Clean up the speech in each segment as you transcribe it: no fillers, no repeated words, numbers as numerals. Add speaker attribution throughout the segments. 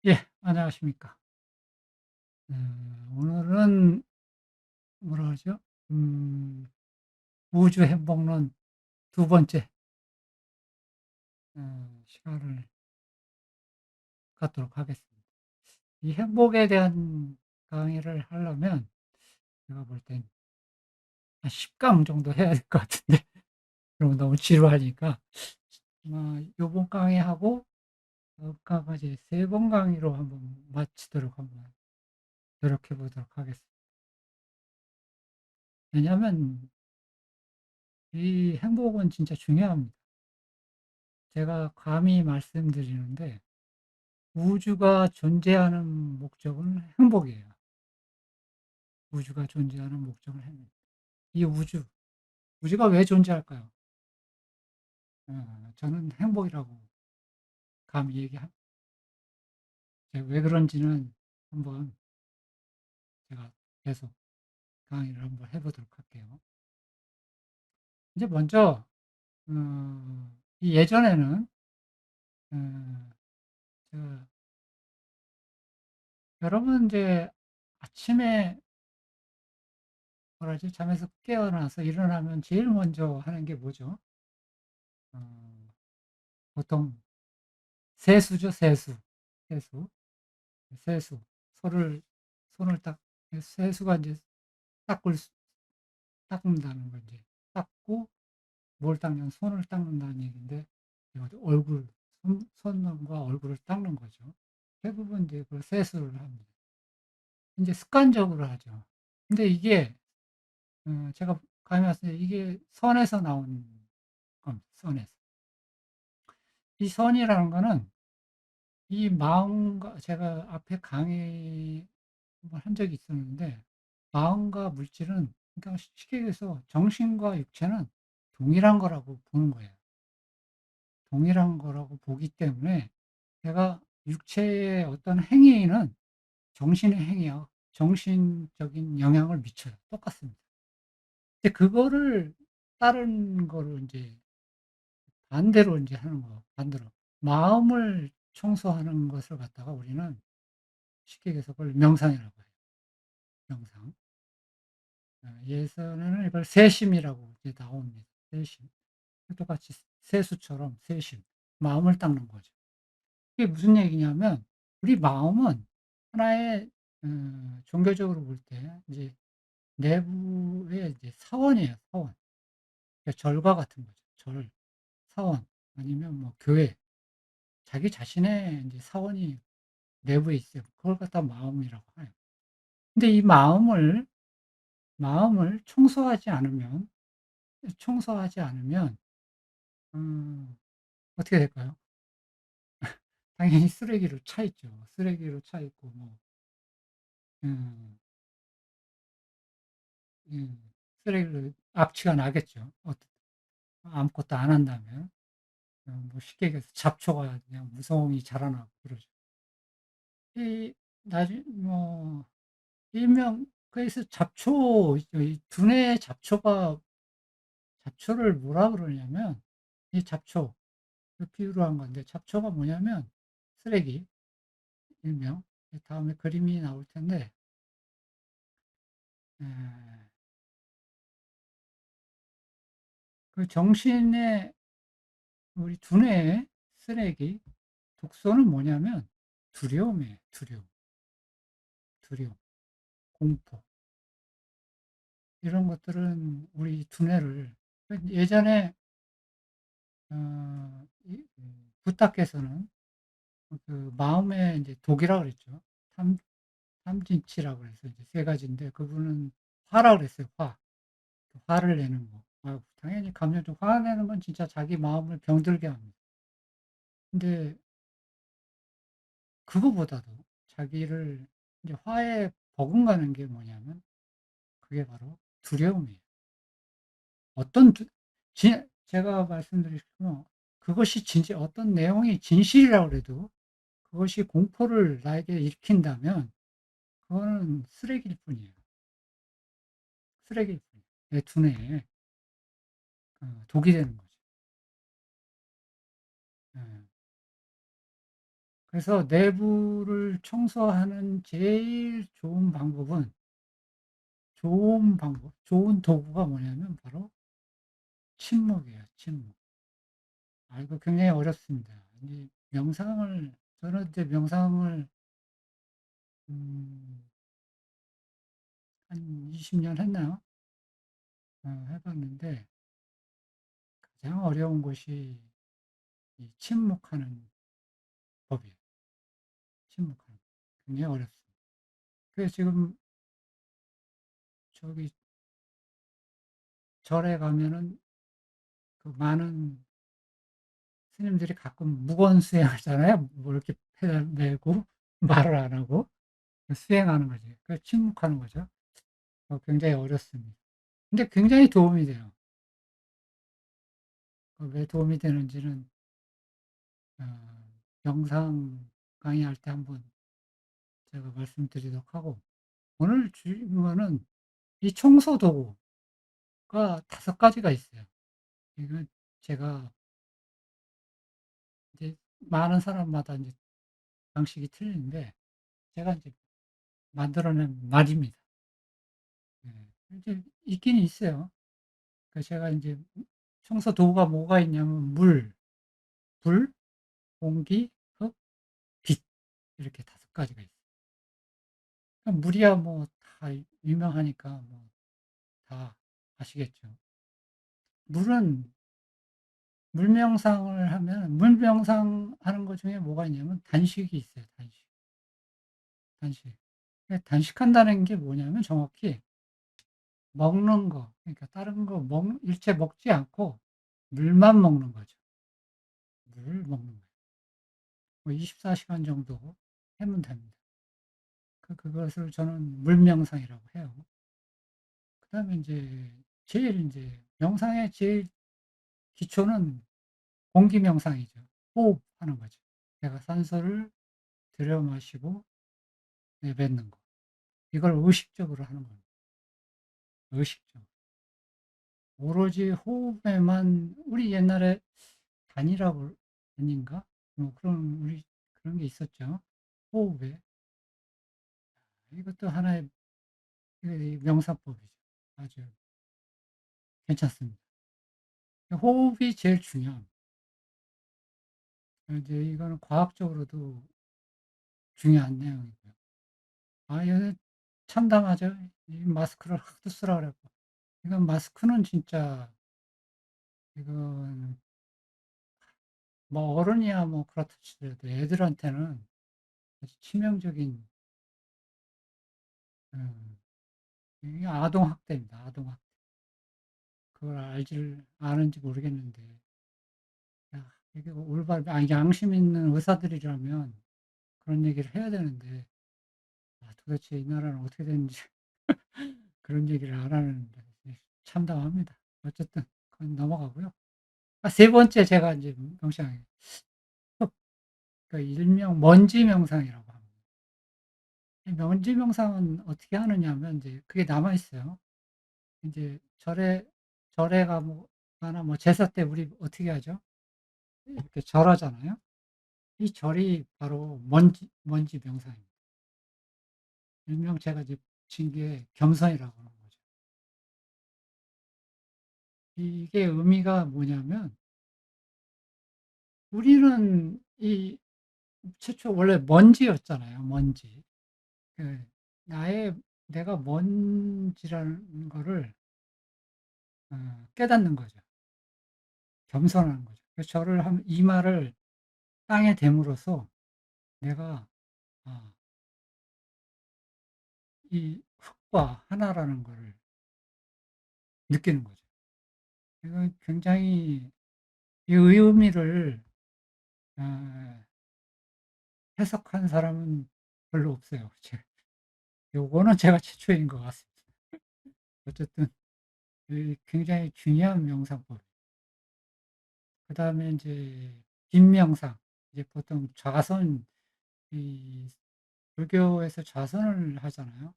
Speaker 1: 예. 안녕하십니까. 오늘은 뭐라 그러죠? 음 우주 행복론 두 번째 시간을 갖도록 하겠습니다. 이 행복에 대한 강의를 하려면 제가 볼 땐 한 10강 정도 해야 될 것 같은데 그러면 너무 지루하니까 아마 요번 강의하고 다음 강까지 3번 강의로 한번 마치도록 한번 노력해 보도록 하겠습니다. 왜냐하면 이 행복은 진짜 중요합니다. 제가 감히 말씀드리는데 우주가 존재하는 목적은 행복이에요. 우주가 존재하는 목적은 행복. 이 우주가 왜 존재할까요? 저는 행복이라고 감히 얘기합니다. 제가 왜 그런지는 한번 제가 계속 강의를 한번 해 보도록 할게요. 이제 먼저 이 예전에는 어 제가 여러분 인제 아침에 뭐라 지 잠에서 깨어나서 일어나면 제일 먼저 하는 게 뭐죠? 어 보통 세수죠, 세수. 세수. 세수. 손을 손을 딱 세수가 인제 닦을 수 닦는다는 거 인제 닦고 뭘 닦냐면 손을 닦는다는 얘기인데 이거 얼굴 손과 얼굴을 닦는 거죠. 대부분 이제 그 세수를 합니다. 인제 습관적으로 하죠. 근데 이게 제가 감이 왔어요. 이게 선에서 나온 겁니다, 선에서. 이 선이라는 거는 이 마음과 제가 앞에 강의 한번 한 적이 있었는데 마음과 물질은 그러니까 쉽게 얘기해서 정신과 육체는 동일한 거라고 보는 거예요. 동일한 거라고 보기 때문에 제가 육체의 어떤 행위는 정신의 행위와 정신적인 영향을 미쳐요. 똑같습니다. 근데 그거를 다른 거로 인제 반대로 인제 하는 거 반대로 마음을 청소하는 것을 갖다가 우리는 쉽게 얘기해서 그걸 명상이라고 해요, 명상. 예전에는 이걸 세심이라고 이제 나옵니다. 세심. 똑같이 세수처럼 세심. 마음을 닦는 거죠. 이게 무슨 얘기냐면 우리 마음은 하나의 종교적으로 볼 때 이제 내부의 이제 사원이에요, 사원. 그러니까 절과 같은 거죠. 절, 사원 아니면 뭐 교회. 자기 자신의 인제 사원이 내부에 있어요. 그걸 갖다 마음이라고 해요. 근데 이 마음을 청소하지 않으면 음 어떻게 될까요? 당연히 쓰레기로 차 있죠. 쓰레기로 차 있고 뭐 음 쓰레기로 악취가 나겠죠. 아무것도 안 한다면. 뭐 쉽게 얘기해서 잡초가 그냥 무성히 자라나고 그러죠. 이 나중 뭐 일명 그래서 잡초 이 두뇌의 잡초를 뭐라 그러냐면 이 잡초 그 비유로 한 건데 잡초가 뭐냐면 쓰레기 일명 다음에 그림이 나올 텐데 에 그 정신의 우리 두뇌의 쓰레기 독소는 뭐냐면 두려움이에요. 두려움, 공포 이런 것들은 우리 두뇌를 예전에 이 부탁께서는 그 마음의 인제 독이라 그랬죠. 탐 탐진치라고 그래서 이제 세 가지인데 그분은 화라 그랬어요, 화. 화를 내는 거. 당연히 감정적 화내는 건 진짜 자기 마음을 병들게 합니다. 근데 그거보다도 자기를 이제 화에 버금가는 게 뭐냐면 그게 바로 두려움이에요. 어떤 두 진 제가 말씀드리면 그것이 진짜 어떤 내용이 진실이라고 그래도 그것이 공포를 나에게 일으킨다면 그거는 쓰레기일 뿐이에요. 쓰레기일 뿐이에요, 내 두뇌에. 독이 되는 거죠. 예. 그래서 내부를 청소하는 제일 좋은 방법은 좋은 도구가 뭐냐면 바로 침묵이에요, 침묵. 이거 굉장히 어렵습니다. 이 명상을 저는 이제 명상을 음 한 20년 했나요? 해 봤는데 가장 어려운 것이 이 침묵하는 법이에요. 침묵하는 거. 굉장히 어렵습니다. 그래서 지금 저기 절에 가면은 그 많은 스님들이 가끔 무건 수행하잖아요. 뭐 이렇게 페달 메고 말을 안 하고 수행하는 거지. 그 침묵하는 거죠. 굉장히 어렵습니다. 근데 굉장히 도움이 돼요. 왜 도움이 되는지는 어 영상 강의할 때 한번 제가 말씀드리도록 하고, 오늘 질문은 이 청소 도구가 5가지가 있어요. 이건 제가 이제 많은 사람마다 이제 방식이 틀리는데 제가 이제 만들어낸 말입니다. 예. 이제 있긴 있어요. 제가 이제 청소 도구가 뭐가 있냐면 불, 공기, 흙, 빛, 이렇게 5가지가 있어요. 물이야 뭐 다 유명하니까 뭐 다 아시겠죠. 물은 물 명상을 하면 물 명상하는 것 중에 뭐가 있냐면 단식이 있어요, 단식. 단식. 단식한다는 게 뭐냐면 정확히 먹는 거, 그러니까 다른 거 일체 먹지 않고 물만 먹는 거죠. 물을 먹는 거예요. 뭐 24시간 시간 정도 하면 됩니다. 그것을 저는 물 명상이라고 해요. 그다음에 인제 제일 인제 명상의 제일 기초는 공기 명상이죠. 호흡하는 거죠. 내가 산소를 들여 마시고 내뱉는 거. 이걸 의식적으로 하는 겁니다. 의식적으로. 오로지 호흡에만, 우리 옛날에 단이라고, 단인가? 뭐 그런 그런 게 있었죠. 호흡에. 이것도 하나의 이 명상법이죠. 아주 괜찮습니다. 호흡이 제일 중요합니다. 이제 이거는 과학적으로도 중요한 내용이고요. 이거 참담하죠. 이 마스크를 하도 쓰라 그랬고. 이건 마스크는 진짜 이건 뭐 어른이야 뭐 그렇다 치더라도 애들한테는 아주 치명적인, 음 이게 아동학대입니다, 아동학대. 그걸 아는지 모르겠는데, 야 이게 올바른, 양심 있는 의사들이라면 그런 얘기를 해야 되는데, 도대체 이 나라는 어떻게 됐는지 그런 얘기를 안 하는데 참담합니다. 어쨌든 그건 넘어가고요. 세 번째 제가 인제 명상이 그 일명 먼지 명상이라고 합니다. 이 먼지 명상은 어떻게 하느냐 하면 인제 그게 남아 있어요. 인제 절에 가거나 뭐 제사 때 우리 어떻게 하죠? 이렇게 절하잖아요. 이 절이 바로 먼지 명상입니다. 일명 제가 이제 붙인 게 겸손이라고 하는 거죠. 이게 의미가 뭐냐면, 우리는 이 최초 원래 먼지였잖아요, 먼지. 그 나의 내가 먼지라는 거를 깨닫는 거죠. 겸손하는 거죠. 그래서 절을 하면 이마를 땅에 댐으로써 내가 아 이 흙과 하나라는 거를 느끼는 거죠. 이건 굉장히 이 의미를 아 해석한 사람은 별로 없어요. 요거는 제가 최초인 것 같습니다. 어쨌든 굉장히 중요한 명상법. 그다음에 인제 빈명상. 이제 보통 좌선, 이 불교에서 좌선을 하잖아요.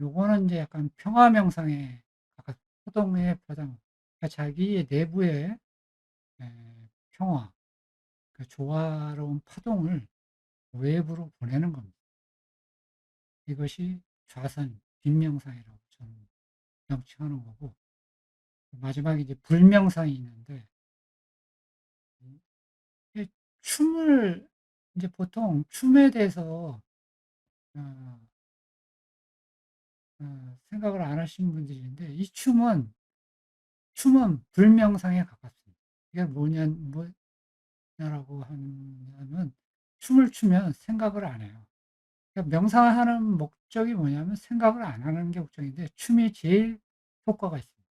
Speaker 1: 요거는 인제 약간 평화 명상에 가깝, 소동의 파장. 그러니까 자기의 내부의 평화, 그 조화로운 파동을 외부로 보내는 겁니다. 이것이 좌선, 빈명상이라고 저는 명칭하는 거고, 마지막에 이제 불명상이 있는데, 이 춤을 이제 보통 춤에 대해서 어 생각을 안 하시는 분들이 있는데, 이 춤은 불명상에 가깝습니다. 이게 뭐냐라고 하면, 춤을 추면 생각을 안 해요. 그러니까 명상하는 목적이 뭐냐면 생각을 안 하는 게 목적인데, 춤이 제일 효과가 있습니다.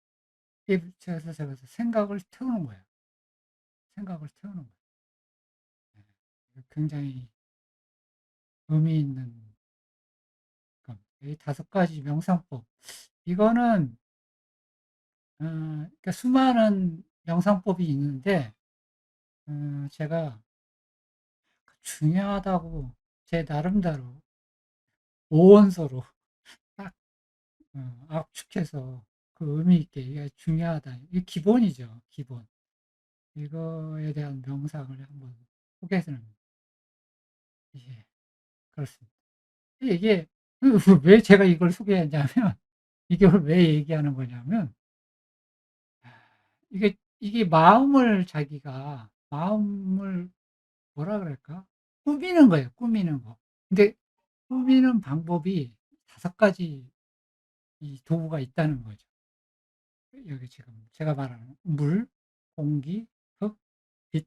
Speaker 1: 이게 제가 생각을 태우는 거예요. 생각을 태우는 거예요. 굉장히 의미 있는 겁니다. 이 5가지 명상법. 이거는 그러니까 수많은 명상법이 있는데, 제가 중요하다고 제 나름대로 오원서로 딱 압축해서 그 의미 있게 이게 중요하다. 이게 기본이죠, 기본. 이거에 대한 명상을 한번 소개해 드립니다. 예, 그렇습니다. 이게 왜 제가 이걸 소개했냐면, 이걸 왜 얘기하는 거냐면, 이게 마음을 뭐라 그럴까? 꾸미는 거예요, 꾸미는 거. 근데 꾸미는 방법이 5가지 이 도구가 있다는 거죠. 여기 지금 제가 말하는 물, 공기, 흙, 빛,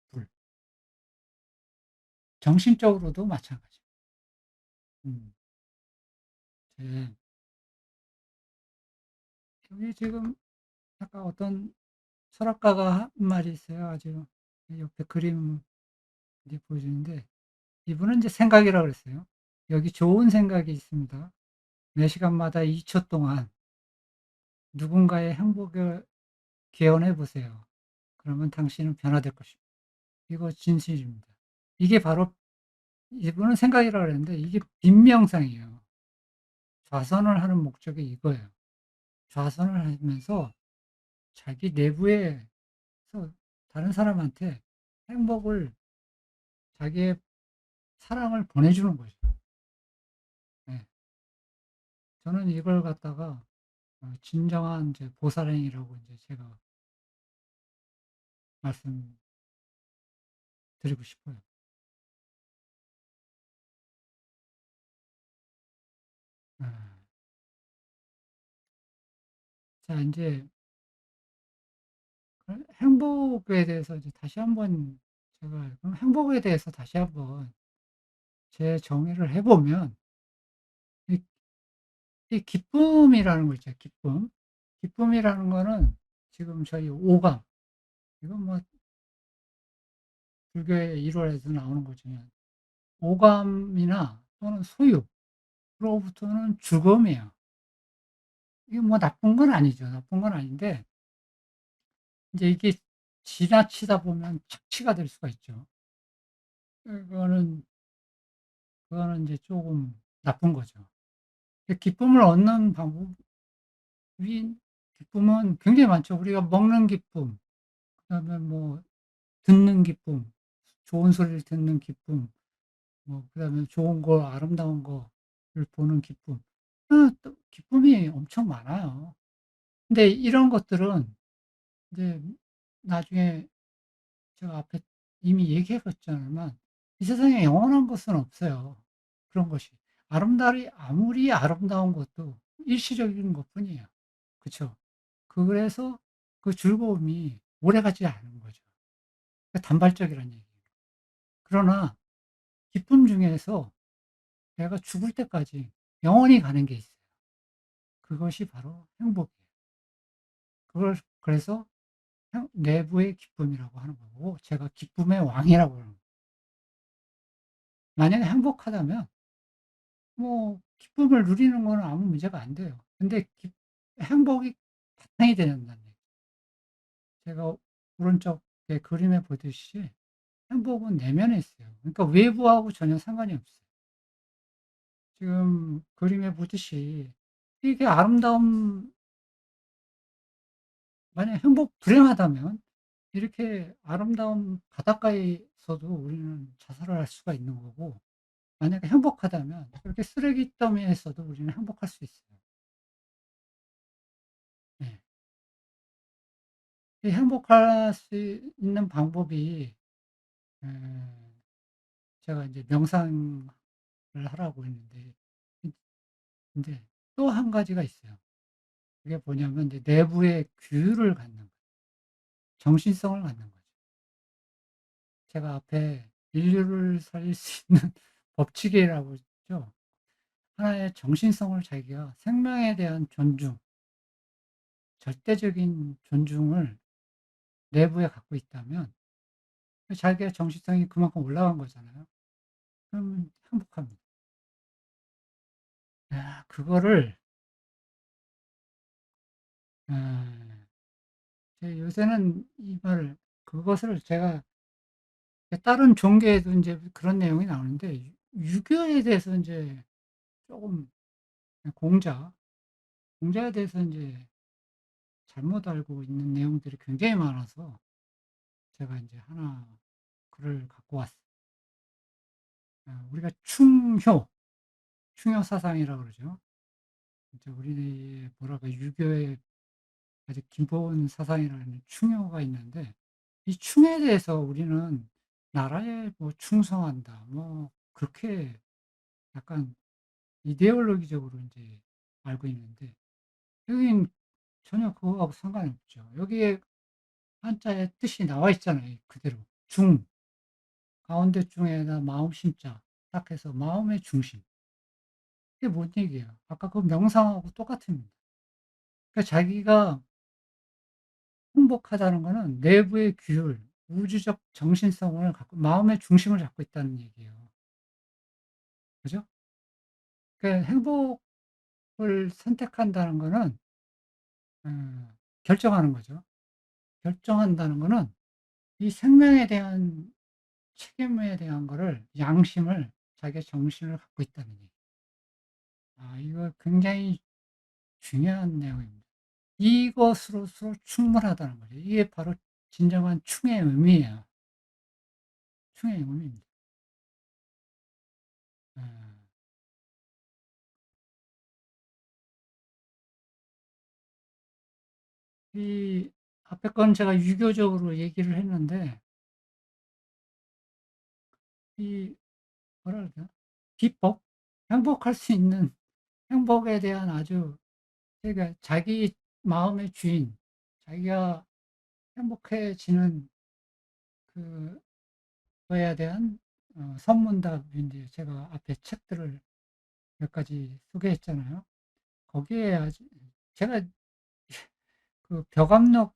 Speaker 1: 불. 정신적으로도 마찬가지예요. 음. 제 여기 지금 아까 어떤 철학가가 한 말이 있어요. 아주 옆에 그림 이제 보여주는데, 이분은 이제 생각이라고 그랬어요. "여기 좋은 생각이 있습니다. 매 시간마다 2초 동안 누군가의 행복을 기원해 보세요. 그러면 당신은 변화될 것입니다." 이거 진실입니다. 이게 바로, 이분은 생각이라고 그랬는데 이게 빈명상이에요. 좌선을 하는 목적이 이거예요. 좌선을 하면서 자기 내부에서 다른 사람한테 행복을, 자기의 사랑을 보내주는 거죠. 네. 저는 이걸 갖다가 진정한 이제 보살행이라고 이제 제가 말씀드리고 싶어요. 예. 자, 인제 그 행복에 대해서 이제 다시 한번, 제가 그럼 행복에 대해서 다시 한번 재정의를 해 보면, 이 이 기쁨이라는 거 있죠, 기쁨. 기쁨이라는 거는 지금 저희 오감, 이건 뭐 불교의 일원에서 나오는 거지만, 오감이나 또는 소유로부터는 죽음이에요. 이게 뭐 나쁜 건 아니죠. 나쁜 건 아닌데, 인제 이게 지나치다 보면 착취가 될 수가 있죠. 그거는 그거는 인제 쪼금 나쁜 거죠. 기쁨을 얻는 방법이, 기쁨은 굉장히 많죠. 우리가 먹는 기쁨, 그다음에 뭐 듣는 기쁨, 좋은 소리를 듣는 기쁨, 뭐 그다음에 좋은 거, 아름다운 거를 보는 기쁨. 또 기쁨이 엄청 많아요. 근데 이런 것들은 이제 나중에 제가 앞에 이미 얘기해 봤지만, 이 세상에 영원한 것은 없어요, 그런 것이. 아무리 아름다운 것도 일시적인 것뿐이에요. 그쵸? 그래서 그 즐거움이 오래가지 않은 거죠. 그 단발적이라는 얘기예요. 그러나 기쁨 중에서 내가 죽을 때까지 영원히 가는 게 있어요. 그것이 바로 행복이에요. 그래서 내부의 기쁨이라고 하는 거고, 제가 기쁨의 왕이라고 하는 거예요. 만약에 행복하다면 뭐 기쁨을 누리는 거는 아무 문제가 안 돼요. 근데 행복이 바탕이 돼야 된다는 얘기예요. 제가 오른쪽에 그림에 보듯이 행복은 내면에 있어요. 그러니까 외부하고 전혀 상관이 없어요. 지금 그림에 보듯이 이게 아름다운 만약에 불행하다면 이렇게 아름다운 바닷가에서도 우리는 자살을 할 수가 있는 거고, 만약에 행복하다면 그렇게 쓰레기 더미에서도 우리는 행복할 수 있어요. 네. 이 행복할 수 있는 방법이, 에 제가 인제 명상을 하라고 했는데, 근 근데 또 한 가지가 있어요. 그게 뭐냐면 이제 내부의 규율을 갖는 거예요. 정신성을 갖는 거죠. 제가 앞에 인류를 살릴 수 있는 법칙이라고 했죠. 하나의 정신성을 자기가 생명에 대한 존중, 절대적인 존중을 내부에 갖고 있다면 그 자기의 정신성이 그만큼 올라간 거잖아요. 그러면 행복합니다. 그거를 아 요새는 이 말을 그것을 제가 다른 종교에도 인제 그런 내용이 나오는데, 유교에 대해서 인제 쪼금 공자, 공자에 대해서 인제 잘못 알고 있는 내용들이 굉장히 많아서 제가 인제 하나 글을 갖고 왔어요. 우리가 충효 사상이라고 그러죠. 이제 우리 뭐랄까 유교의 아주 기본 사상이라는 충효가 있는데, 이 충에 대해서 우리는 나라에 뭐 충성한다 뭐 그렇게 약간 이데올로기적으로 인제 알고 있는데, 여긴 전혀 그거하고 상관이 없죠. 여기에 한자의 뜻이 나와 있잖아요, 그대로. 중, 가운데 중에다 마음 심자 딱 해서 마음의 중심. 이게 뭔 얘기예요? 아까 그 명상하고 똑같습니다. 그러니까 자기가 행복하다는 거는 내부의 규율, 우주적 정신성을 갖고 마음의 중심을 잡고 있다는 얘기예요. 그죠? 그러니까 행복을 선택한다는 거는 결정하는 거죠. 결정한다는 거는 이 생명에 대한 책임에 대한 거를, 양심을, 자기의 정신을 갖고 있다는 얘기. 이거 굉장히 중요한 내용입니다. 이것으로서 충분하다는 거죠. 이게 바로 진정한 충의 의미예요. 충의 의미입니다. 아. 이 앞에 건 제가 유교적으로 얘기를 했는데, 이 뭐라 그러죠? 비법? 행복할 수 있는, 행복에 대한 아주, 그러니까 자기 마음의 주인, 자기가 행복해지는 그 거에 대한 선문답인데, 제가 앞에 책들을 몇 가지 소개했잖아요. 거기에 아주 제가 그 벽암록을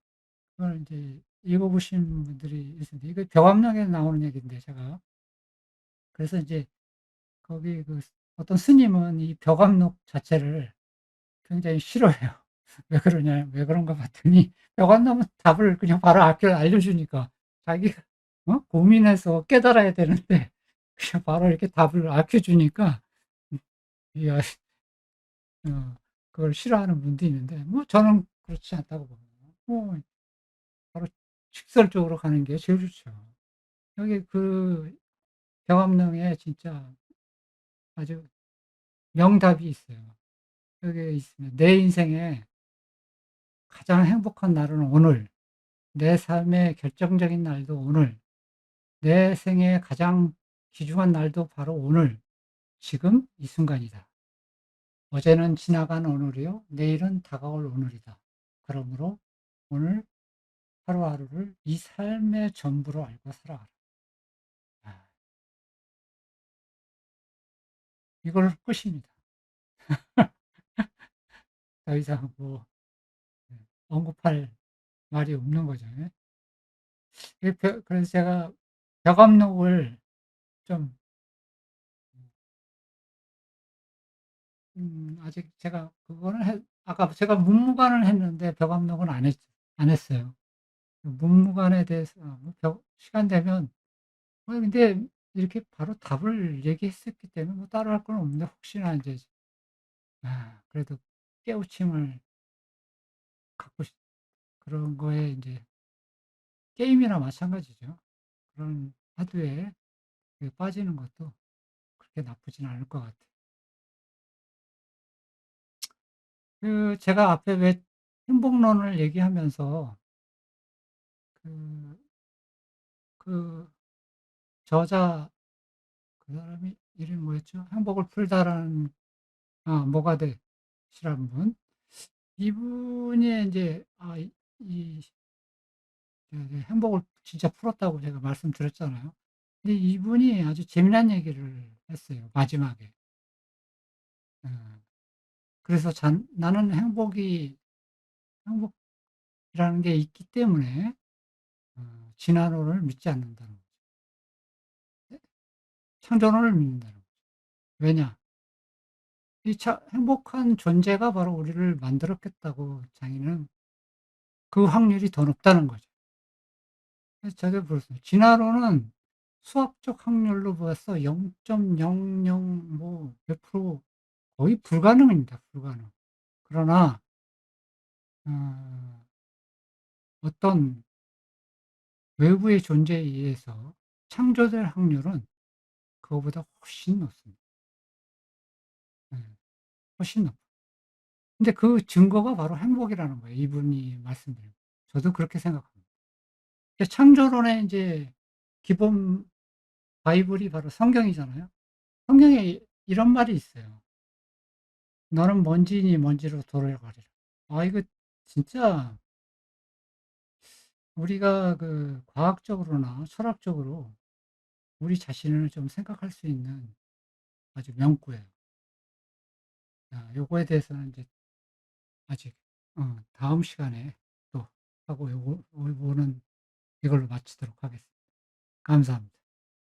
Speaker 1: 인제 읽어 보신 분들이 있는데, 이거 벽암록에 나오는 얘기인데 제가, 그래서 인제 거기 그 어떤 스님은 이 벽암록 자체를 굉장히 싫어해요. 왜 그런가 봤더니 벽암록은 답을 그냥 바로 앞에 알려주니까, 자기가 고민해서 깨달아야 되는데 그냥 바로 이렇게 답을 알려 주니까, 음 이 그걸 싫어하는 분도 있는데, 뭐 저는 그렇지 않다고 봅니다. 뭐 바로 직설적으로 가는 게 제일 좋죠. 여기 그 병합령에 진짜 아주 명답이 있어요. 여기에 있습니다. "내 인생에 가장 행복한 날은 오늘. 내 삶의 결정적인 날도 오늘. 내 생에 가장 귀중한 날도 바로 오늘. 지금 이 순간이다. 어제는 지나간 오늘이요. 내일은 다가올 오늘이다. 그러므로 오늘 하루하루를 이 삶의 전부로 알고 살아가라." 아 이걸로 끝입니다. 더 이상 뭐 언급할 말이 없는 거죠. 예. 그래서 제가 벽암록을 좀 아직 제가 그거는 아까 제가 문무관을 했는데 벽암록은 안 했어요. 그 문무관에 대해서 뭐 시간 되면 근데 이렇게 바로 답을 얘기했었기 때문에 뭐 따로 할 건 없는데, 혹시나 인제 그래도 깨우침을 갖고 그런 거에 인제 게임이나 마찬가지죠. 그런 하드에 그 빠지는 것도 그렇게 나쁘진 않을 것 같아요. 그 제가 앞에 왜 행복론을 얘기하면서 그 그 저자 그 사람이 이름이 뭐였죠? 행복을 풀다라는 모가렛이라는 분. 이분이 인제 이 행복을 진짜 풀었다고 제가 말씀드렸잖아요. 근데 이분이 아주 재미난 얘기를 했어요, 마지막에. 어. 그래서 잔 나는 행복이라는 게 있기 때문에 진화론을 믿지 않는다는 거죠. 네. 창조론을 믿는다는 거죠. 왜냐? 이 행복한 존재가 바로 우리를 만들었겠다고 자기는 그 확률이 더 높다는 거죠. 그래서 제가 물었어요. 진화론은 수학적 확률로 봐서 0.00 뭐 몇 프로 거의 불가능입니다, 불가능. 그러나 어 어떤 외부의 존재에 의해서 창조될 확률은 그거보다 훨씬 높습니다. 예. 훨씬 높아요. 근데 그 증거가 바로 행복이라는 거예요, 이분이 말씀드린 거. 저도 그렇게 생각합니다. 창조론의 인제 기본 바이블이 바로 성경이잖아요. 성경에 이런 말이 있어요. "너는 먼지니 먼지로 돌아가리라." 이거 진짜 우리가 그 과학적으로나 철학적으로 우리 자신을 좀 생각할 수 있는 아주 명구예요. 요거에 대해서는 인제 아직 다음 시간에 또 하고 요거는 이걸로 마치도록 하겠습니다. 감사합니다.